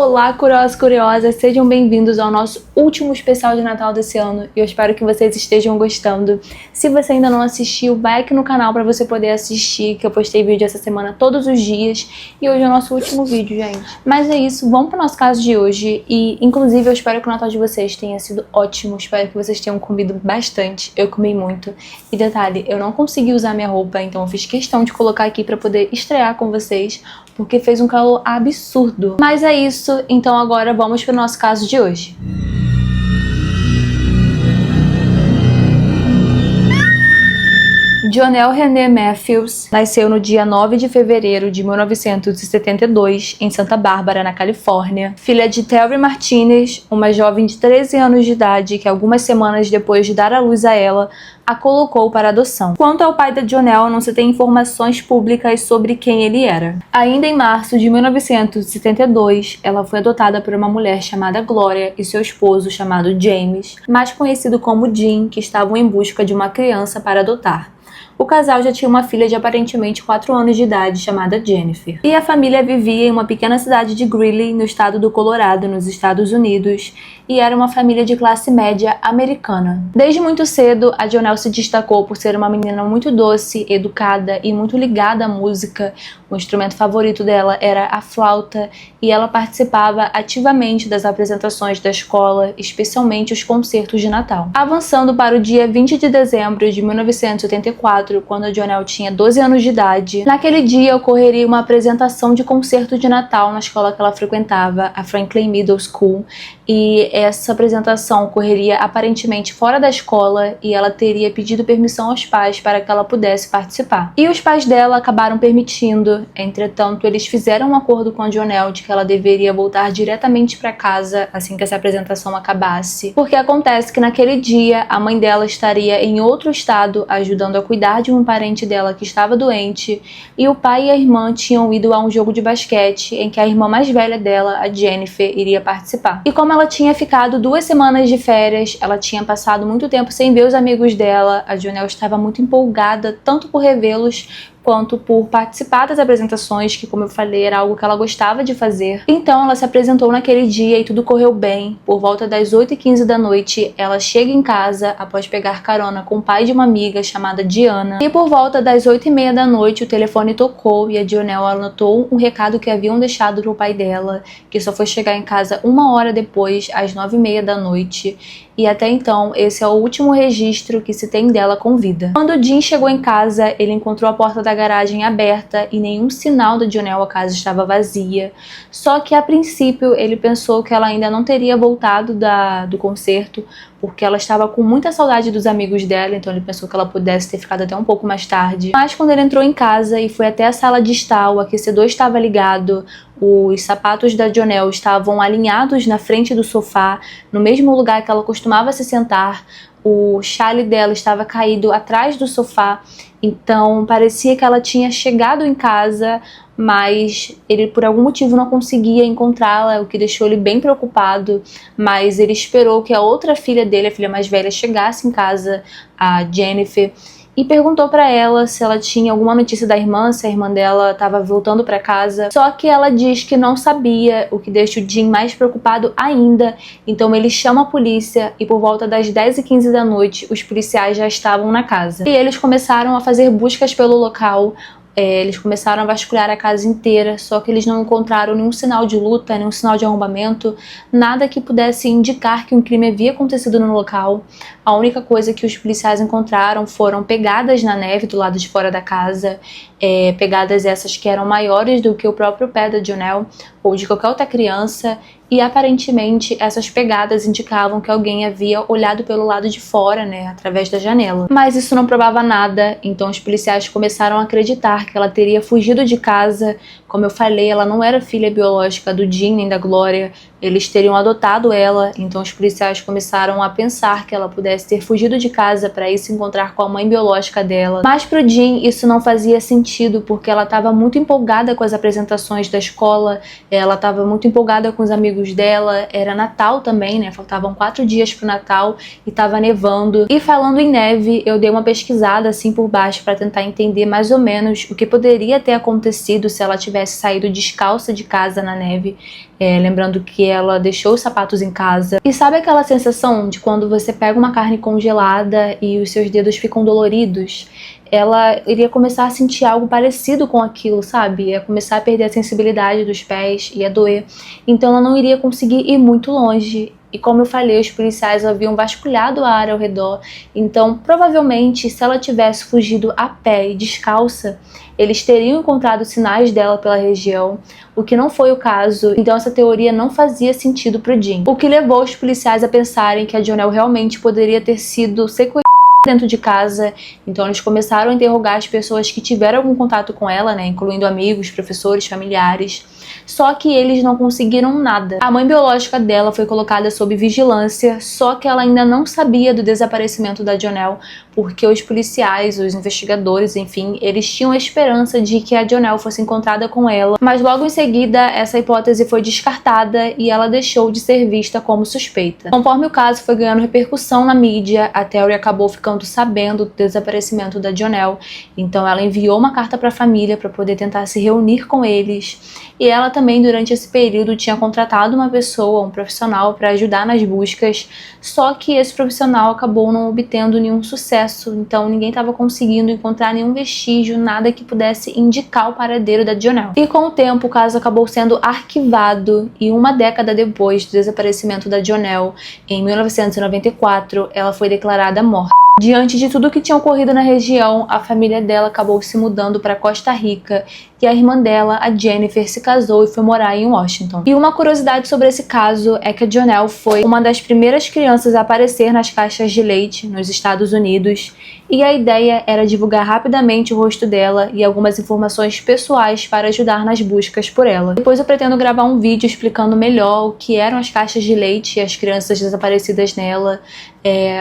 Olá, curiosos e curiosas, sejam bem-vindos ao nosso último especial de Natal desse ano e eu espero que vocês estejam gostando. Se você ainda não assistiu, vai aqui no canal para você poder assistir, que eu postei vídeo essa semana todos os dias e hoje é o nosso último vídeo, gente. Mas é isso, vamos para o nosso caso de hoje e, inclusive, eu espero que o Natal de vocês tenha sido ótimo, espero que vocês tenham comido bastante, eu comi muito. E detalhe, eu não consegui usar minha roupa, então eu fiz questão de colocar aqui para poder estrear com vocês, porque fez um calor absurdo. Mas é isso, então agora vamos para o nosso caso de hoje. Jonelle Renee Matthews nasceu no dia 9 de fevereiro de 1972 em Santa Bárbara, na Califórnia. Filha de Terry Martinez, uma jovem de 13 anos de idade que algumas semanas depois de dar à luz a ela, a colocou para adoção. Quanto ao pai da Jonelle, não se tem informações públicas sobre quem ele era. Ainda em março de 1972, ela foi adotada por uma mulher chamada Gloria e seu esposo chamado James, mais conhecido como Jim, que estavam em busca de uma criança para adotar. O casal já tinha uma filha de aparentemente 4 anos de idade chamada Jennifer. E a família vivia em uma pequena cidade de Greeley, no estado do Colorado, nos Estados Unidos, e era uma família de classe média americana. Desde muito cedo, a Jonelle se destacou por ser uma menina muito doce, educada e muito ligada à música. O instrumento favorito dela era a flauta e ela participava ativamente das apresentações da escola, especialmente os concertos de Natal. Avançando para o dia 20 de dezembro de 1984, quando a Jonelle tinha 12 anos de idade, naquele dia ocorreria uma apresentação de concerto de Natal na escola que ela frequentava, a Franklin Middle School, e essa apresentação ocorreria aparentemente fora da escola e ela teria pedido permissão aos pais para que ela pudesse participar. E os pais dela acabaram permitindo, entretanto, eles fizeram um acordo com a Jonelle de que ela deveria voltar diretamente para casa assim que essa apresentação acabasse, porque acontece que naquele dia a mãe dela estaria em outro estado ajudando a cuidar de um parente dela que estava doente e o pai e a irmã tinham ido a um jogo de basquete em que a irmã mais velha dela, a Jennifer, iria participar. E como ela tinha ficado 2 semanas de férias, ela tinha passado muito tempo sem ver os amigos dela, a Jonelle estava muito empolgada tanto por revê-los quanto por participar das apresentações, que, como eu falei, era algo que ela gostava de fazer. Então ela se apresentou naquele dia e tudo correu bem. Por volta das 8h15 da noite, ela chega em casa após pegar carona com o pai de uma amiga chamada Diana. E por volta das 8h30 da noite, o telefone tocou e a Jonelle anotou um recado que haviam deixado para o pai dela, que só foi chegar em casa 1 hora depois, às 9h30 da noite. E até então, esse é o último registro que se tem dela com vida. Quando Jim chegou em casa, ele encontrou a porta da garagem aberta e nenhum sinal da Jonelle, a casa estava vazia. Só que a princípio ele pensou que ela ainda não teria voltado do concerto, porque ela estava com muita saudade dos amigos dela, então ele pensou que ela pudesse ter ficado até um pouco mais tarde. Mas quando ele entrou em casa e foi até a sala de estar, o aquecedor estava ligado, os sapatos da Jonelle estavam alinhados na frente do sofá, no mesmo lugar que ela costumava se sentar, o chale dela estava caído atrás do sofá, então parecia que ela tinha chegado em casa, mas ele por algum motivo não conseguia encontrá-la, o que deixou ele bem preocupado, mas ele esperou que a outra filha dele, a filha mais velha, chegasse em casa, a Jennifer, e perguntou para ela se ela tinha alguma notícia da irmã, se a irmã dela estava voltando para casa. Só que ela diz que não sabia, o que deixa o Jim mais preocupado ainda. Então ele chama a polícia e por volta das 10h15 da noite os policiais já estavam na casa. E eles começaram a fazer buscas pelo local. Eles começaram a vasculhar a casa inteira, só que eles não encontraram nenhum sinal de luta, nenhum sinal de arrombamento, nada que pudesse indicar que um crime havia acontecido no local. A única coisa que os policiais encontraram foram pegadas na neve do lado de fora da casa, pegadas essas que eram maiores do que o próprio pé da Jonelle ou de qualquer outra criança, e aparentemente essas pegadas indicavam que alguém havia olhado pelo lado de fora, através da janela. Mas isso não provava nada, então os policiais começaram a acreditar que ela teria fugido de casa. Como eu falei, ela não era filha biológica do Jim nem da Gloria, eles teriam adotado ela, então os policiais começaram a pensar que ela pudesse ter fugido de casa para ir se encontrar com a mãe biológica dela. Mas pro Jim isso não fazia sentido, porque ela estava muito empolgada com as apresentações da escola, ela estava muito empolgada com os amigos dela, era Natal também, faltavam 4 dias pro Natal e estava nevando. E falando em neve, eu dei uma pesquisada assim por baixo para tentar entender mais ou menos o que poderia ter acontecido se ela tivesse saído descalça de casa na neve. lembrando que ela deixou os sapatos em casa. E sabe aquela sensação de quando você pega uma carne congelada e os seus dedos ficam doloridos? Ela iria começar a sentir algo parecido com aquilo, sabe? Ia começar a perder a sensibilidade dos pés, ia doer. Então ela não iria conseguir ir muito longe. E como eu falei, os policiais haviam vasculhado a área ao redor. Então, provavelmente, se ela tivesse fugido a pé e descalça, eles teriam encontrado sinais dela pela região, o que não foi o caso. Então essa teoria não fazia sentido pro Jim. O que levou os policiais a pensarem que a Jonelle realmente poderia ter sido sequestrada dentro de casa. Então eles começaram a interrogar as pessoas que tiveram algum contato com ela, né, incluindo amigos, professores, familiares. Só que eles não conseguiram nada. A mãe biológica dela foi colocada sob vigilância, só que ela ainda não sabia do desaparecimento da Jonelle, porque os policiais, os investigadores, enfim, eles tinham a esperança de que a Jonelle fosse encontrada com ela, mas logo em seguida essa hipótese foi descartada e ela deixou de ser vista como suspeita. Conforme o caso foi ganhando repercussão na mídia, a Terry acabou ficando sabendo do desaparecimento da Jonelle, então ela enviou uma carta para a família para poder tentar se reunir com eles, e ela também durante esse período tinha contratado uma pessoa, um profissional, para ajudar nas buscas, só que esse profissional acabou não obtendo nenhum sucesso, então ninguém estava conseguindo encontrar nenhum vestígio, nada que pudesse indicar o paradeiro da Jonelle. E com o tempo o caso acabou sendo arquivado e uma década depois do desaparecimento da Jonelle, em 1994, ela foi declarada morta. Diante de tudo que tinha ocorrido na região, a família dela acabou se mudando para Costa Rica e a irmã dela, a Jennifer, se casou e foi morar em Washington. E uma curiosidade sobre esse caso é que a Jonelle foi uma das primeiras crianças a aparecer nas caixas de leite nos Estados Unidos, e a ideia era divulgar rapidamente o rosto dela e algumas informações pessoais para ajudar nas buscas por ela. Depois eu pretendo gravar um vídeo explicando melhor o que eram as caixas de leite e as crianças desaparecidas nela,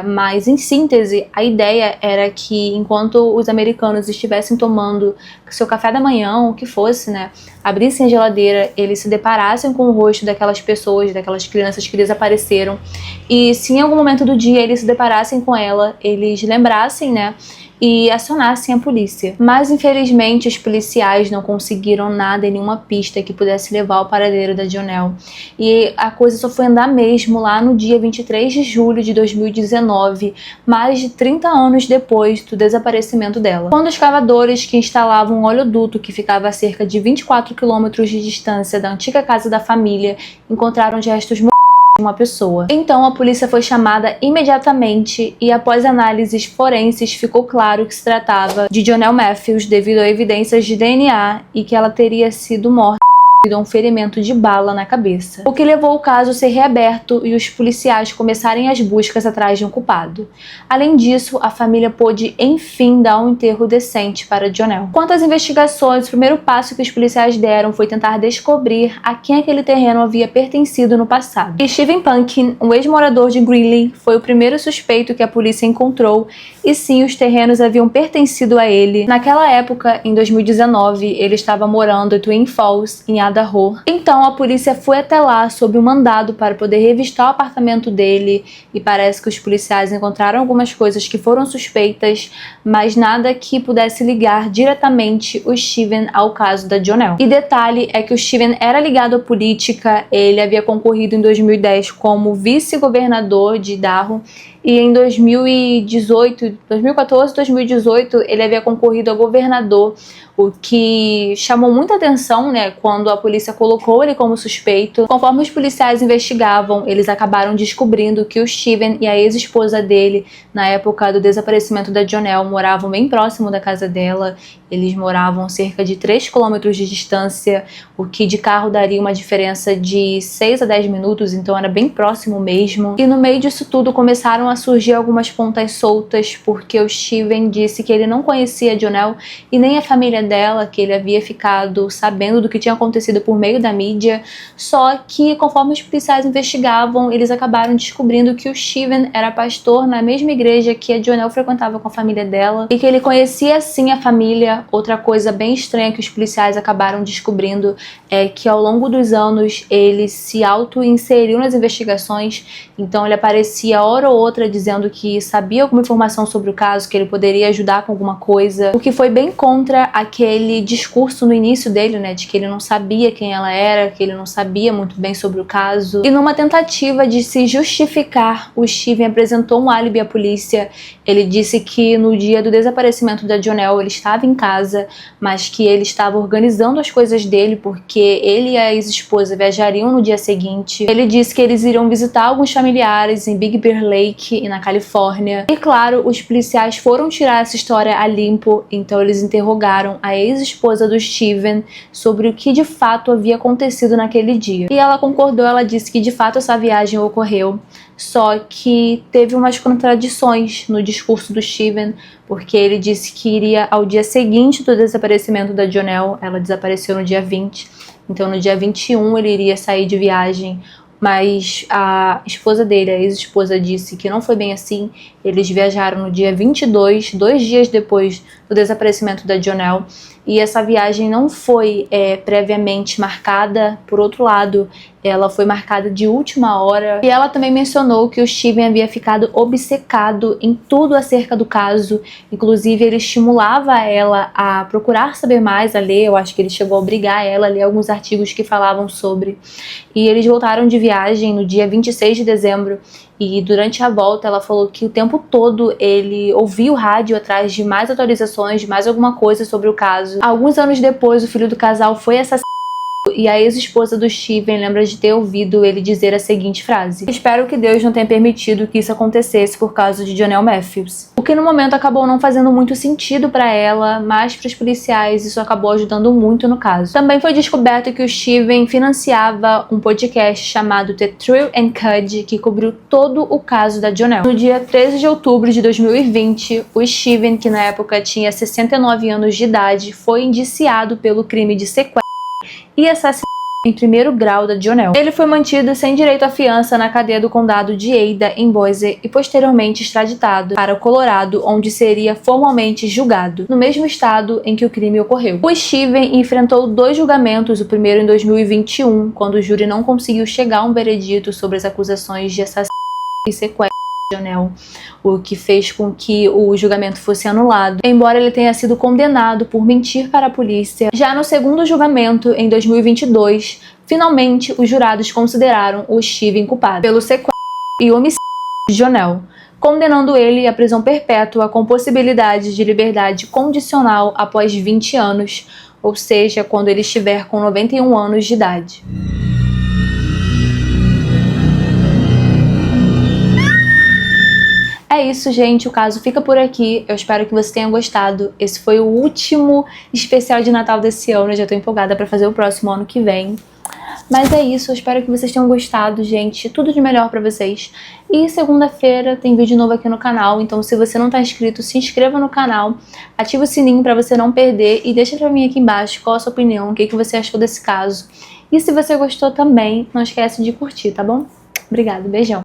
mas em síntese, a ideia era que enquanto os americanos estivessem tomando seu café da manhã, o que fosse, né, abrissem a geladeira, eles se deparassem com o rosto daquelas pessoas, daquelas crianças que desapareceram, e se em algum momento do dia eles se deparassem com ela, eles lembrassem, né, e acionassem a polícia. Mas infelizmente os policiais não conseguiram nada, nenhuma pista que pudesse levar ao paradeiro da Jonelle. E a coisa só foi andar mesmo lá no dia 23 de julho de 2019, mais de 30 anos depois do desaparecimento dela. Quando os cavadores que instalavam um oleoduto que ficava a cerca de 24 quilômetros de distância da antiga casa da família encontraram os restos de uma pessoa. Então a polícia foi chamada imediatamente e após análises forenses ficou claro que se tratava de Jonelle Matthews devido a evidências de DNA e que ela teria sido morta devido a um ferimento de bala na cabeça, o que levou o caso a ser reaberto e os policiais começarem as buscas atrás de um culpado. Além disso, a família pôde enfim dar um enterro decente para Jonelle. Quanto às investigações, o primeiro passo que os policiais deram foi tentar descobrir a quem aquele terreno havia pertencido no passado. E Steven Punkin, um ex-morador de Greeley, foi o primeiro suspeito que a polícia encontrou, e sim, os terrenos haviam pertencido a ele. Naquela época, em 2019, ele estava morando em Twin Falls, em Idaho. Então a polícia foi até lá sob um mandado para poder revistar o apartamento dele, e parece que os policiais encontraram algumas coisas que foram suspeitas, mas nada que pudesse ligar diretamente o Steven ao caso da Jonelle. E detalhe é que o Steven era ligado à política, ele havia concorrido em 2010 como vice-governador de Idaho, e em 2014, 2018, ele havia concorrido a governador, o que chamou muita atenção, né, quando a polícia colocou ele como suspeito. Conforme os policiais investigavam, eles acabaram descobrindo que o Steven e a ex-esposa dele, na época do desaparecimento da Jonelle, moravam bem próximo da casa dela. Eles moravam cerca de 3 quilômetros de distância, o que de carro daria uma diferença de 6 a 10 minutos, então era bem próximo mesmo. E no meio disso tudo começaram a surgir algumas pontas soltas, porque o Steven disse que ele não conhecia a Jonelle e nem a família dela, que ele havia ficado sabendo do que tinha acontecido por meio da mídia. Só que conforme os policiais investigavam, eles acabaram descobrindo que o Steven era pastor na mesma igreja que a Jonelle frequentava com a família dela, e que ele conhecia sim a família, Outra coisa bem estranha que os policiais acabaram descobrindo é que ao longo dos anos ele se auto-inseriu nas investigações, então ele aparecia hora ou outra dizendo que sabia alguma informação sobre o caso, que ele poderia ajudar com alguma coisa, o que foi bem contra aquele discurso no início dele, né, de que ele não sabia quem ela era, que ele não sabia muito bem sobre o caso. E numa tentativa de se justificar, o Steven apresentou um álibi à polícia. Ele disse que no dia do desaparecimento da Jonelle ele estava em casa, mas que ele estava organizando as coisas dele porque ele e a ex-esposa viajariam no dia seguinte. Ele disse que eles iriam visitar alguns familiares em Big Bear Lake e na Califórnia. E claro, os policiais foram tirar essa história a limpo, então eles interrogaram a ex-esposa do Steven sobre o que de fato havia acontecido naquele dia. E ela concordou, ela disse que de fato essa viagem ocorreu, só que teve umas contradições no discurso do Steven, porque ele disse que iria ao dia seguinte do desaparecimento da Jonelle. Ela desapareceu no dia 20, então no dia 21 ele iria sair de viagem, mas a esposa dele, a ex-esposa, disse que não foi bem assim. Eles viajaram no dia 22, 2 dias depois do desaparecimento da Jonelle, e essa viagem não foi previamente marcada. Por outro lado, ela foi marcada de última hora. E ela também mencionou que o Steven havia ficado obcecado em tudo acerca do caso. Inclusive, ele estimulava ela a procurar saber mais, a ler. Eu acho que ele chegou a obrigar ela a ler alguns artigos que falavam sobre. E eles voltaram de viagem no dia 26 de dezembro. E durante a volta ela falou que o tempo todo ele ouvia o rádio atrás de mais atualizações, de mais alguma coisa sobre o caso. Alguns anos depois, o filho do casal foi assassinado e a ex-esposa do Steven lembra de ter ouvido ele dizer a seguinte frase: "Espero que Deus não tenha permitido que isso acontecesse por causa de Jonelle Matthews." O que no momento acabou não fazendo muito sentido para ela, mas para os policiais isso acabou ajudando muito no caso. Também foi descoberto que o Steven financiava um podcast chamado The Thrill and Cud, que cobriu todo o caso da Jonelle. No dia 13 de outubro de 2020, o Steven, que na época tinha 69 anos de idade, foi indiciado pelo crime de sequestro e assassinato em primeiro grau da Jonelle. Ele foi mantido sem direito à fiança na cadeia do condado de Ada, em Boise, e posteriormente extraditado para o Colorado, onde seria formalmente julgado, no mesmo estado em que o crime ocorreu. O Steven enfrentou 2 julgamentos, o primeiro em 2021, quando o júri não conseguiu chegar a um veredito sobre as acusações de assassinato e sequestro de Jonelle, o que fez com que o julgamento fosse anulado, embora ele tenha sido condenado por mentir para a polícia. Já no segundo julgamento, em 2022, finalmente os jurados consideraram o Steven culpado pelo sequestro e homicídio de Jonelle, condenando ele à prisão perpétua com possibilidade de liberdade condicional após 20 anos, ou seja, quando ele estiver com 91 anos de idade. É isso, gente, o caso fica por aqui. Eu espero que você tenha gostado. Esse foi o último especial de Natal desse ano. Eu já tô empolgada pra fazer o próximo ano que vem. Mas é isso, eu espero que vocês tenham gostado, gente. Tudo de melhor pra vocês. E segunda-feira tem vídeo novo aqui no canal, então se você não tá inscrito, se inscreva no canal, ativa o sininho pra você não perder e deixa pra mim aqui embaixo qual a sua opinião, o que você achou desse caso. E se você gostou também, não esquece de curtir, tá bom? Obrigada, beijão.